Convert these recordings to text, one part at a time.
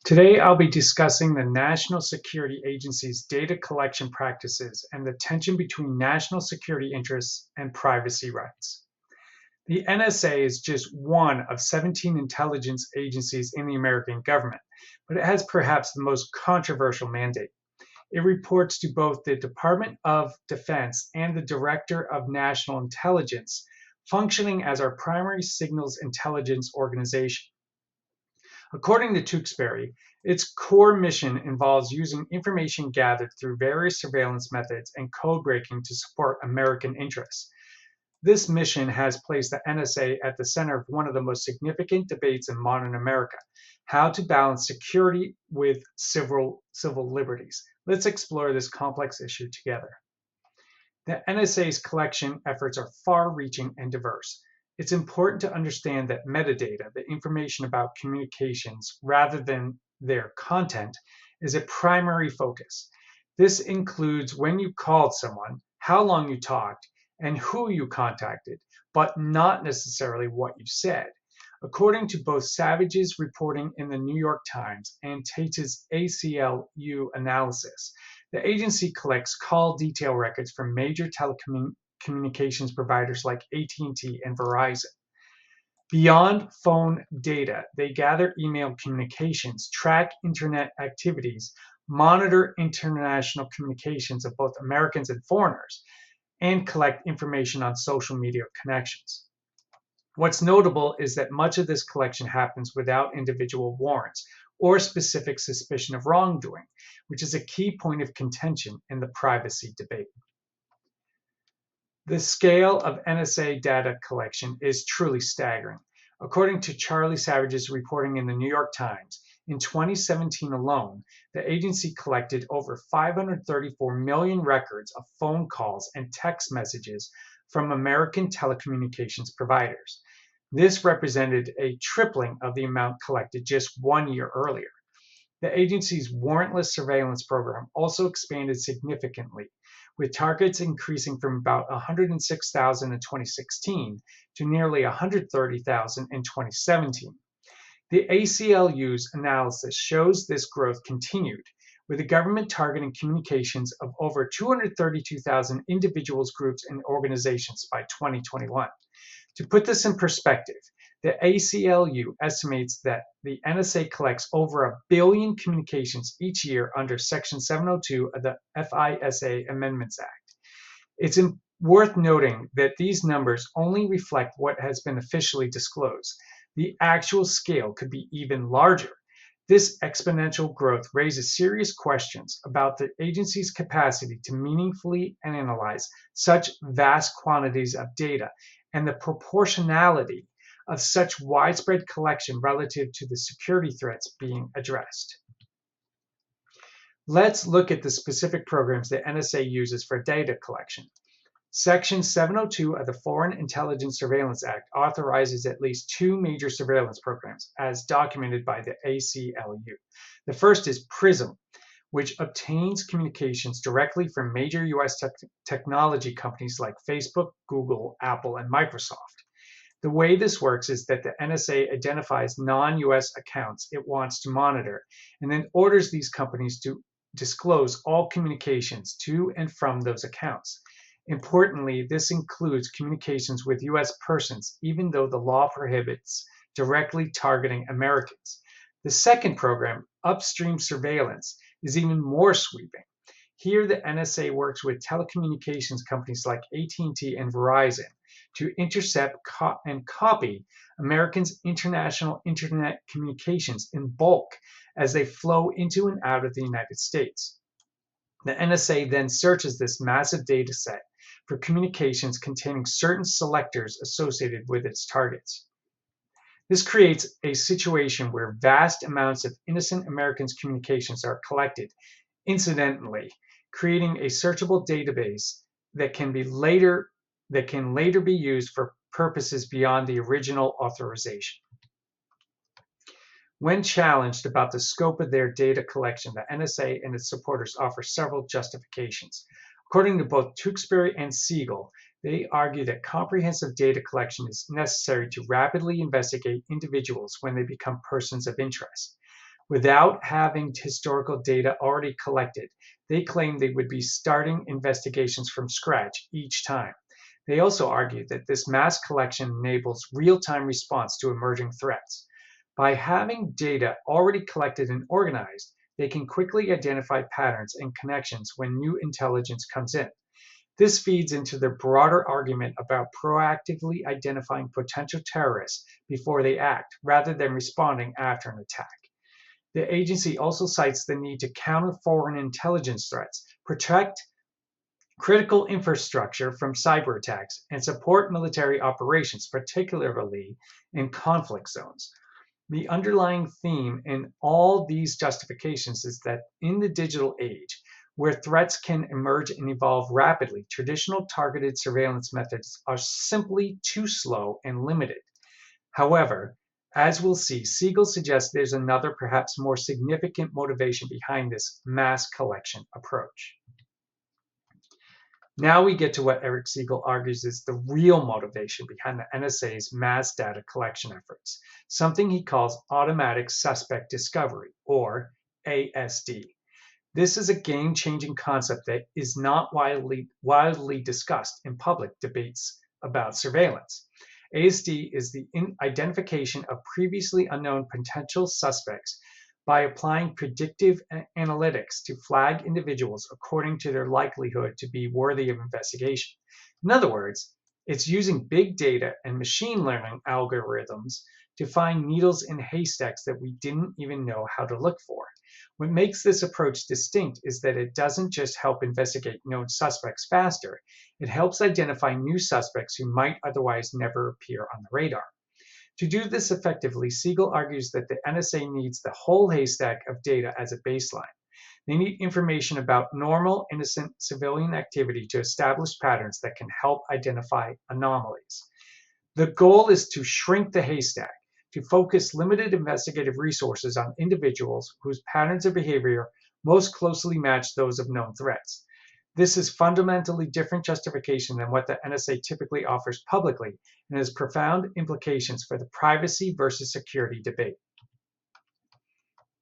Today, I'll be discussing the National Security Agency's data collection practices and the tension between national security interests and privacy rights. The NSA is just one of 17 intelligence agencies in the American government, but it has perhaps the most controversial mandate. It reports to both the Department of Defense and the Director of National Intelligence, functioning as our primary signals intelligence organization. According to Tewksbury, its core mission involves using information gathered through various surveillance methods and code breaking to support American interests. This mission has placed the NSA at the center of one of the most significant debates in modern America: how to balance security with civil liberties. Let's explore this complex issue together. The NSA's collection efforts are far-reaching and diverse. It's important to understand that metadata, the information about communications rather than their content, is a primary focus. This includes when you called someone, how long you talked, and who you contacted, but not necessarily what you said. According to both Savage's reporting in the New York Times and Tate's ACLU analysis, the agency collects call detail records from major telecommunications providers like AT&T and Verizon. Beyond phone data, they gather email communications, track internet activities, monitor international communications of both Americans and foreigners, and collect information on social media connections. What's notable is that much of this collection happens without individual warrants or specific suspicion of wrongdoing, which is a key point of contention in the privacy debate. The scale of NSA data collection is truly staggering. According to Charlie Savage's reporting in the New York Times, in 2017 alone, the agency collected over 534 million records of phone calls and text messages from American telecommunications providers. This represented a tripling of the amount collected just 1 year earlier. The agency's warrantless surveillance program also expanded significantly, with targets increasing from about 106,000 in 2016 to nearly 130,000 in 2017. The ACLU's analysis shows this growth continued, with the government targeting communications of over 232,000 individuals, groups, and organizations by 2021. To put this in perspective, the ACLU estimates that the NSA collects over 1 billion communications each year under Section 702 of the FISA Amendments Act. It's worth noting that these numbers only reflect what has been officially disclosed. The actual scale could be even larger. This exponential growth raises serious questions about the agency's capacity to meaningfully analyze such vast quantities of data and the proportionality of such widespread collection relative to the security threats being addressed. Let's look at the specific programs the NSA uses for data collection. Section 702 of the Foreign Intelligence Surveillance Act authorizes at least 2 major surveillance programs, as documented by the ACLU. The first is PRISM, which obtains communications directly from major U.S. technology companies like Facebook, Google, Apple, and Microsoft. The way this works is that the NSA identifies non-U.S. accounts it wants to monitor and then orders these companies to disclose all communications to and from those accounts. Importantly, this includes communications with U.S. persons, even though the law prohibits directly targeting Americans. The second program, Upstream Surveillance, is even more sweeping. Here, the NSA works with telecommunications companies like AT&T and Verizon to intercept and copy Americans' international internet communications in bulk as they flow into and out of the United States. The NSA then searches this massive data set for communications containing certain selectors associated with its targets. This creates a situation where vast amounts of innocent Americans' communications are collected incidentally, creating a searchable database that can later be used for purposes beyond the original authorization. When challenged about the scope of their data collection, the NSA and its supporters offer several justifications. According to both Tewksbury and Siegel, they argue that comprehensive data collection is necessary to rapidly investigate individuals when they become persons of interest. without having historical data already collected. They claim they would be starting investigations from scratch each time. They also argue that this mass collection enables real-time response to emerging threats. By having data already collected and organized, they can quickly identify patterns and connections when new intelligence comes in. This feeds into their broader argument about proactively identifying potential terrorists before they act, rather than responding after an attack. The agency also cites the need to counter foreign intelligence threats, protect critical infrastructure from cyber attacks, and support military operations, particularly in conflict zones. The underlying theme in all these justifications is that in the digital age, where threats can emerge and evolve rapidly, traditional targeted surveillance methods are simply too slow and limited. However, as we'll see, Siegel suggests there's another, perhaps more significant motivation behind this mass collection approach. Now we get to what Eric Siegel argues is the real motivation behind the NSA's mass data collection efforts, something he calls automatic suspect discovery, or ASD. This is a game-changing concept that is not widely discussed in public debates about surveillance. ASD is the identification of previously unknown potential suspects by applying predictive analytics to flag individuals according to their likelihood to be worthy of investigation. In other words, it's using big data and machine learning algorithms to find needles in haystacks that we didn't even know how to look for. What makes this approach distinct is that it doesn't just help investigate known suspects faster, it helps identify new suspects who might otherwise never appear on the radar. To do this effectively, Siegel argues that the NSA needs the whole haystack of data as a baseline. They need information about normal, innocent civilian activity to establish patterns that can help identify anomalies. The goal is to shrink the haystack, to focus limited investigative resources on individuals whose patterns of behavior most closely match those of known threats. This is fundamentally different justification than what the NSA typically offers publicly and has profound implications for the privacy versus security debate.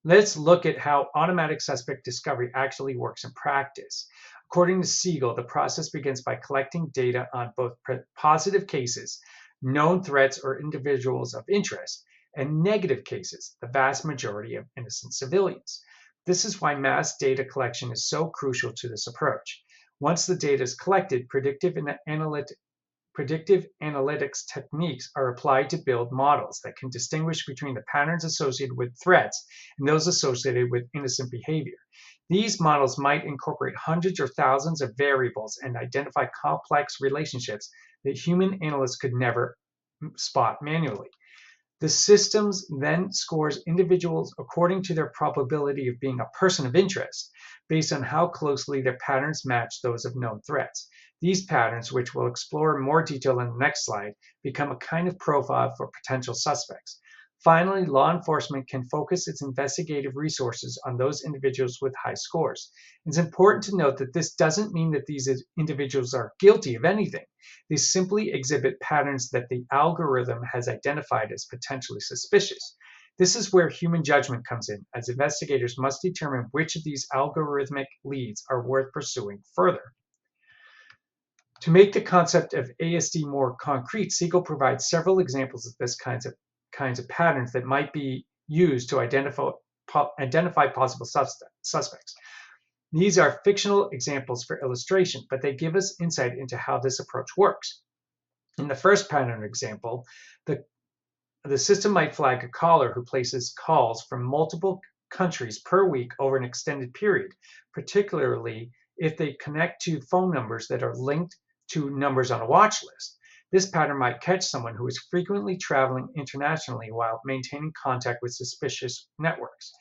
Let's look at how automatic suspect discovery actually works in practice. According to Siegel, the process begins by collecting data on both positive cases, known threats or individuals of interest, and negative cases, the vast majority of innocent civilians. This is why mass data collection is so crucial to this approach. Once the data is collected, predictive analytics techniques are applied to build models that can distinguish between the patterns associated with threats and those associated with innocent behavior. These models might incorporate hundreds or thousands of variables and identify complex relationships that human analysts could never spot manually. The systems then scores individuals according to their probability of being a person of interest, based on how closely their patterns match those of known threats. These patterns, which we'll explore in more detail in the next slide, become a kind of profile for potential suspects. Finally, law enforcement can focus its investigative resources on those individuals with high scores. It's important to note that this doesn't mean that these individuals are guilty of anything. They simply exhibit patterns that the algorithm has identified as potentially suspicious. This is where human judgment comes in, as investigators must determine which of these algorithmic leads are worth pursuing further. To make the concept of ASD more concrete, Siegel provides several examples of this kinds of patterns that might be used to identify possible suspects. These are fictional examples for illustration, but they give us insight into how this approach works. In the first pattern example, the system might flag a caller who places calls from multiple countries per week over an extended period, particularly if they connect to phone numbers that are linked to numbers on a watch list. This pattern might catch someone who is frequently traveling internationally while maintaining contact with suspicious networks.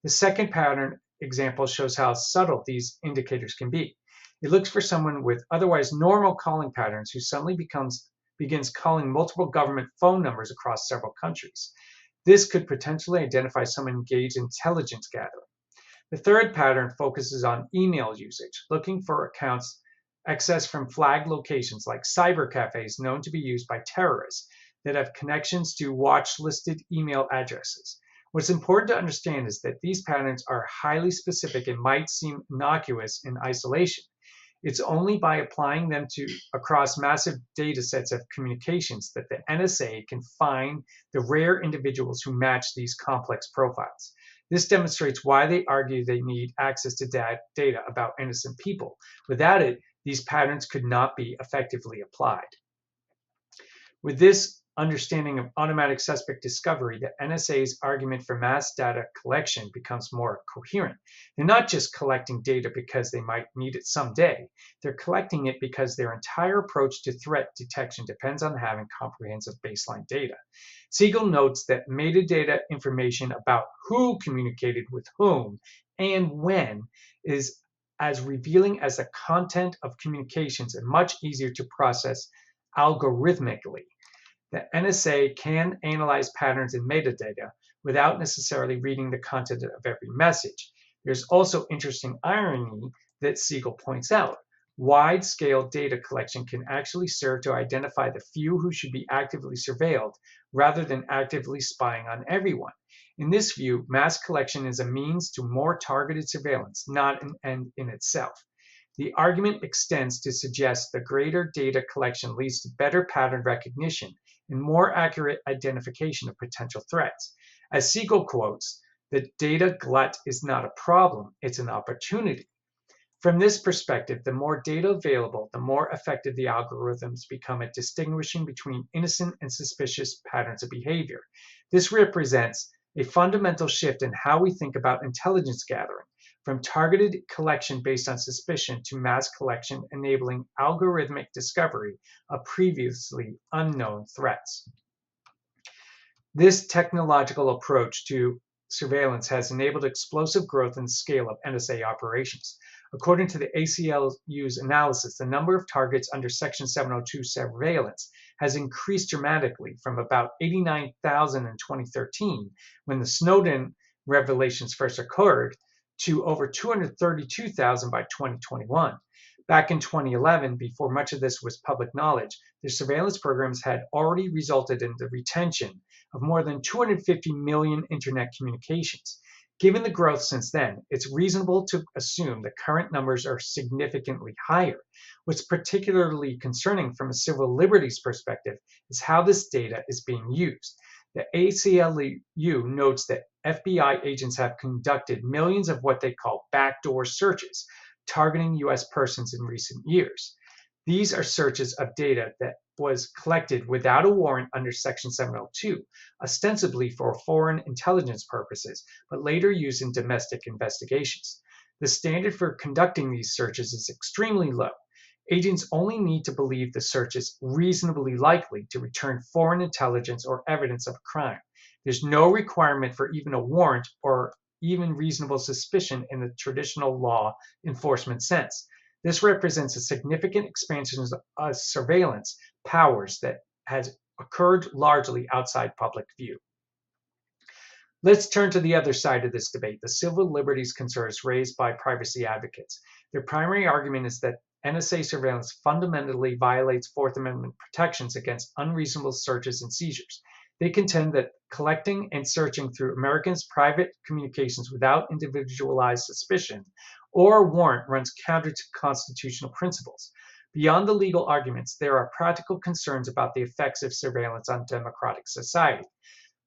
The second pattern example shows how subtle these indicators can be. It looks for someone with otherwise normal calling patterns who suddenly begins calling multiple government phone numbers across several countries. This could potentially identify someone engaged in intelligence gathering. The third pattern focuses on email usage, looking for accounts accessed from flagged locations like cyber cafes known to be used by terrorists that have connections to watch-listed email addresses. What's important to understand is that these patterns are highly specific and might seem innocuous in isolation. It's only by applying them across massive data sets of communications that the NSA can find the rare individuals who match these complex profiles. This demonstrates why they argue they need access to data about innocent people. Without it, these patterns could not be effectively applied. With this understanding of automatic suspect discovery, the NSA's argument for mass data collection becomes more coherent. They're not just collecting data because they might need it someday. They're collecting it because their entire approach to threat detection depends on having comprehensive baseline data. Siegel notes that metadata information about who communicated with whom and when is as revealing as the content of communications and much easier to process algorithmically. The NSA can analyze patterns in metadata without necessarily reading the content of every message. There's also interesting irony that Siegel points out. Wide-scale data collection can actually serve to identify the few who should be actively surveilled rather than actively spying on everyone. In this view, mass collection is a means to more targeted surveillance, not an end in itself. The argument extends to suggest the greater data collection leads to better pattern recognition and more accurate identification of potential threats. As Siegel quotes, the data glut is not a problem, it's an opportunity. From this perspective, the more data available, the more effective the algorithms become at distinguishing between innocent and suspicious patterns of behavior. This represents a fundamental shift in how we think about intelligence gathering, from targeted collection based on suspicion to mass collection enabling algorithmic discovery of previously unknown threats. This technological approach to surveillance has enabled explosive growth in the scale of NSA operations. According to the ACLU's analysis, the number of targets under Section 702 surveillance has increased dramatically from about 89,000 in 2013, when the Snowden revelations first occurred, to over 232,000 by 2021. Back in 2011, before much of this was public knowledge, the surveillance programs had already resulted in the retention of more than 250 million internet communications. Given the growth since then, it's reasonable to assume the current numbers are significantly higher. What's particularly concerning from a civil liberties perspective is how this data is being used. The ACLU notes that FBI agents have conducted millions of what they call backdoor searches, targeting U.S. persons in recent years. These are searches of data that was collected without a warrant under Section 702, ostensibly for foreign intelligence purposes, but later used in domestic investigations. The standard for conducting these searches is extremely low. Agents only need to believe the search is reasonably likely to return foreign intelligence or evidence of a crime. There's no requirement for even a warrant or even reasonable suspicion in the traditional law enforcement sense. This represents a significant expansion of surveillance powers that has occurred largely outside public view. Let's turn to the other side of this debate, the civil liberties concerns raised by privacy advocates. Their primary argument is that NSA surveillance fundamentally violates Fourth Amendment protections against unreasonable searches and seizures. They contend that collecting and searching through Americans' private communications without individualized suspicion or warrant runs counter to constitutional principles. Beyond the legal arguments, there are practical concerns about the effects of surveillance on democratic society.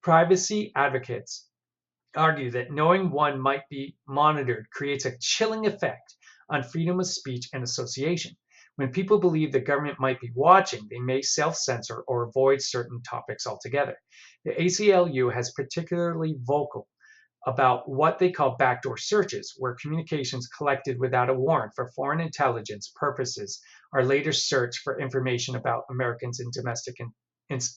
Privacy advocates argue that knowing one might be monitored creates a chilling effect on freedom of speech and association. When people believe the government might be watching, they may self-censor or avoid certain topics altogether. The ACLU has particularly vocal about what they call backdoor searches, where communications collected without a warrant for foreign intelligence purposes are later searched for information about Americans in domestic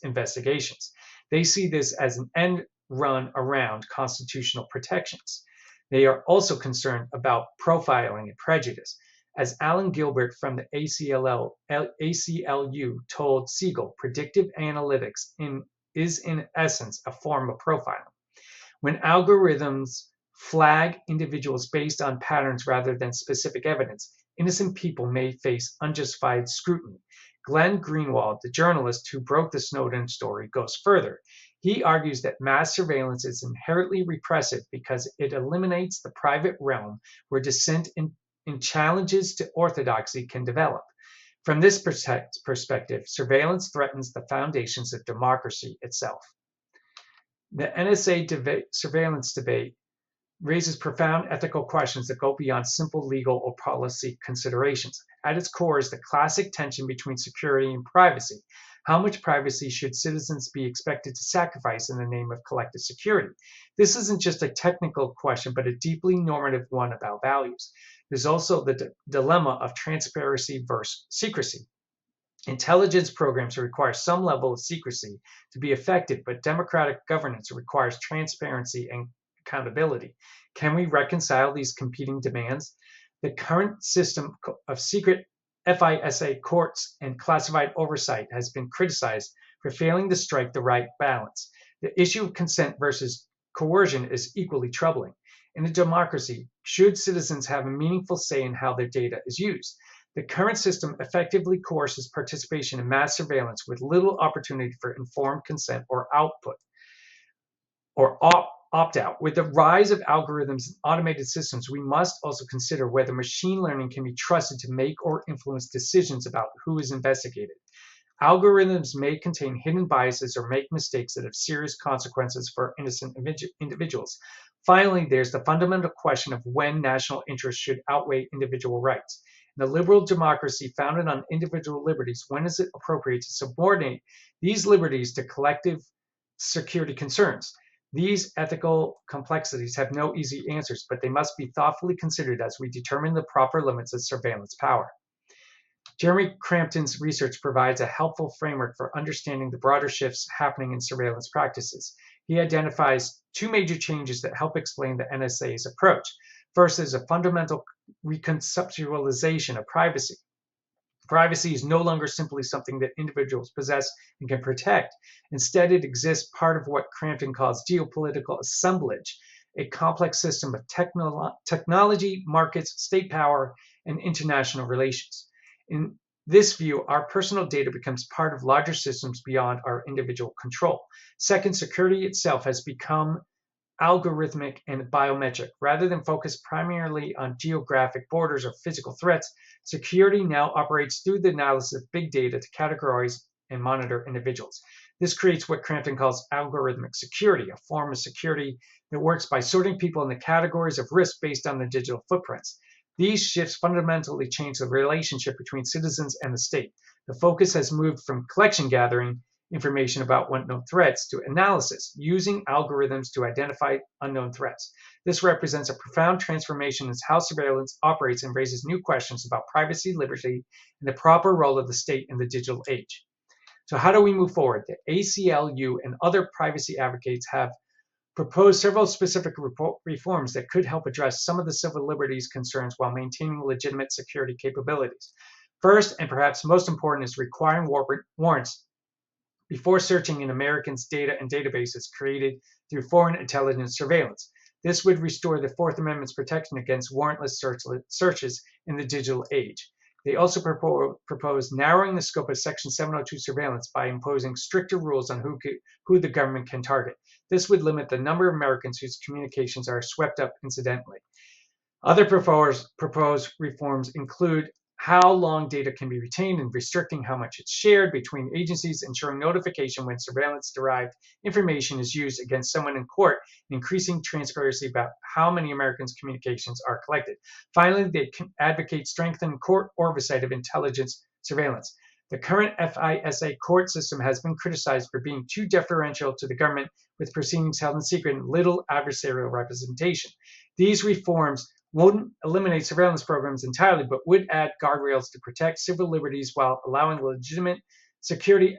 investigations. They see this as an end run around constitutional protections. They are also concerned about profiling and prejudice. As Alan Gilbert from the ACLU told Siegel, predictive analytics is in essence a form of profiling. When algorithms flag individuals based on patterns rather than specific evidence, innocent people may face unjustified scrutiny. Glenn Greenwald, the journalist who broke the Snowden story, goes further. He argues that mass surveillance is inherently repressive because it eliminates the private realm where dissent in challenges to orthodoxy can develop. From this perspective, surveillance threatens the foundations of democracy itself. The NSA surveillance debate raises profound ethical questions that go beyond simple legal or policy considerations. At its core is the classic tension between security and privacy. How much privacy should citizens be expected to sacrifice in the name of collective security? This isn't just a technical question, but a deeply normative one about values. There's also the dilemma of transparency versus secrecy. Intelligence programs require some level of secrecy to be effective, but democratic governance requires transparency and accountability. Can we reconcile these competing demands? The current system of secret FISA courts and classified oversight has been criticized for failing to strike the right balance. The issue of consent versus coercion is equally troubling. In a democracy, should citizens have a meaningful say in how their data is used? The current system effectively coerces participation in mass surveillance with little opportunity for informed consent or opt-out. With the rise of algorithms and automated systems, we must also consider whether machine learning can be trusted to make or influence decisions about who is investigated. Algorithms may contain hidden biases or make mistakes that have serious consequences for innocent individuals. Finally, there's the fundamental question of when national interests should outweigh individual rights. In a liberal democracy founded on individual liberties, when is it appropriate to subordinate these liberties to collective security concerns? These ethical complexities have no easy answers, but they must be thoughtfully considered as we determine the proper limits of surveillance power. Jeremy Crampton's research provides a helpful framework for understanding the broader shifts happening in surveillance practices. He identifies two major changes that help explain the NSA's approach. First is a fundamental reconceptualization of privacy. Privacy is no longer simply something that individuals possess and can protect. Instead, it exists part of what Crampton calls geopolitical assemblage, a complex system of technology, markets, state power, and international relations. In this view, our personal data becomes part of larger systems beyond our individual control. Second, security itself has become algorithmic and biometric. Rather than focus primarily on geographic borders or physical threats, security now operates through the analysis of big data to categorize and monitor individuals. This creates what Crampton calls algorithmic security, a form of security that works by sorting people into categories of risk based on their digital footprints. These shifts fundamentally change the relationship between citizens and the state. The focus has moved from collection gathering information about unknown threats to analysis, using algorithms to identify unknown threats. This represents a profound transformation in how surveillance operates and raises new questions about privacy, liberty, and the proper role of the state in the digital age. So how do we move forward? The ACLU and other privacy advocates have proposed several specific reforms that could help address some of the civil liberties concerns while maintaining legitimate security capabilities. First, and perhaps most important, is requiring warrants before searching in Americans' data and databases created through foreign intelligence surveillance. This would restore the Fourth Amendment's protection against warrantless searches in the digital age. They also propose narrowing the scope of Section 702 surveillance by imposing stricter rules on who the government can target. This would limit the number of Americans whose communications are swept up incidentally. Other proposed reforms include how long data can be retained and restricting how much it's shared between agencies, ensuring notification when surveillance-derived information is used against someone in court, and increasing transparency about how many Americans' communications are collected. Finally, they advocate strengthening court oversight of intelligence surveillance. The current FISA court system has been criticized for being too deferential to the government, with proceedings held in secret and little adversarial representation. These reforms won't eliminate surveillance programs entirely, but would add guardrails to protect civil liberties while allowing legitimate security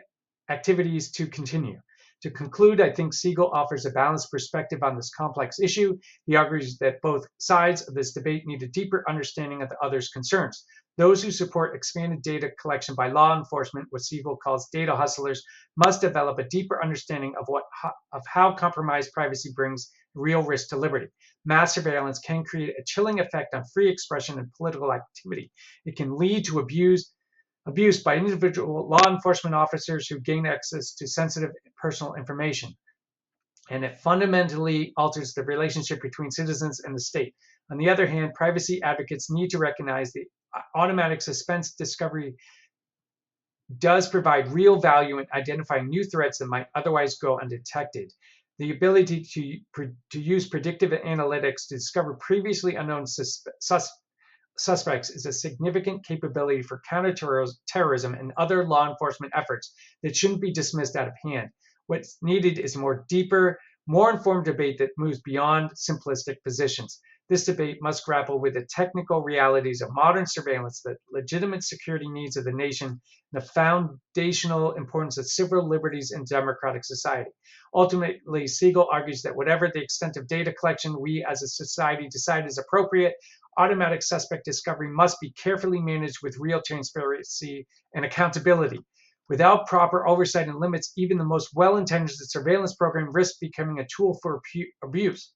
activities to continue. To conclude, I think Siegel offers a balanced perspective on this complex issue. He argues that both sides of this debate need a deeper understanding of the other's concerns. Those who support expanded data collection by law enforcement, what Siegel calls data hustlers, must develop a deeper understanding of how compromised privacy brings real risk to liberty. Mass surveillance can create a chilling effect on free expression and political activity. It can lead to abuse by individual law enforcement officers who gain access to sensitive personal information. and it fundamentally alters the relationship between citizens and the state. On the other hand, privacy advocates need to recognize the automatic suspense discovery does provide real value in identifying new threats that might otherwise go undetected. The ability to use predictive analytics to discover previously unknown suspects is a significant capability for counterterrorism and other law enforcement efforts that shouldn't be dismissed out of hand. What's needed is a more deeper, more informed debate that moves beyond simplistic positions. This debate must grapple with the technical realities of modern surveillance, the legitimate security needs of the nation, and the foundational importance of civil liberties in democratic society. Ultimately, Siegel argues that whatever the extent of data collection we as a society decide is appropriate, automatic suspect discovery must be carefully managed with real transparency and accountability. Without proper oversight and limits, even the most well-intentioned surveillance program risks becoming a tool for abuse.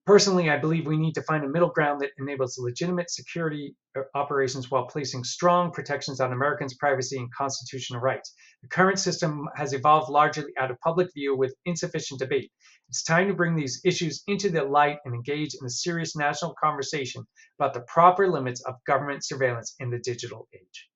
Personally, I believe we need to find a middle ground that enables legitimate security operations while placing strong protections on Americans' privacy and constitutional rights. The current system has evolved largely out of public view with insufficient debate. It's time to bring these issues into the light and engage in a serious national conversation about the proper limits of government surveillance in the digital age.